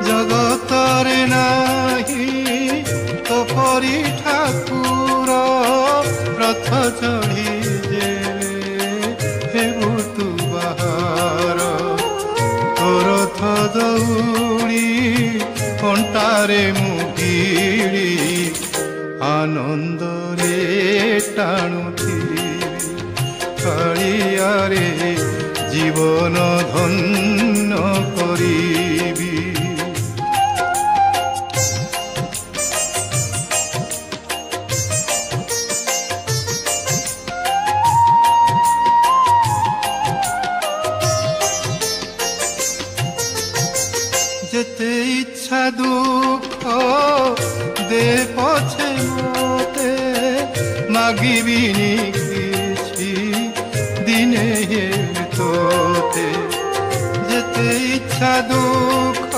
জগতরে নাহি তো পরি ঠাকুর রথ চড়ি যে হেবু তু বাহার তো রথ দৌড়ি কଣ୍ଟାରେ ମୁଁ ଭିଡ଼ି ଆନନ୍ଦରେ ଟାଣୁଥିବି କାଳିଆରେ ଜୀବନ ଧନ୍ୟ କରିବି। যেতে ইচ্ছা দুঃখ দে পছে মতে মাগিবিনি কিছু দিনে তোতে যেতে ইচ্ছা দুঃখ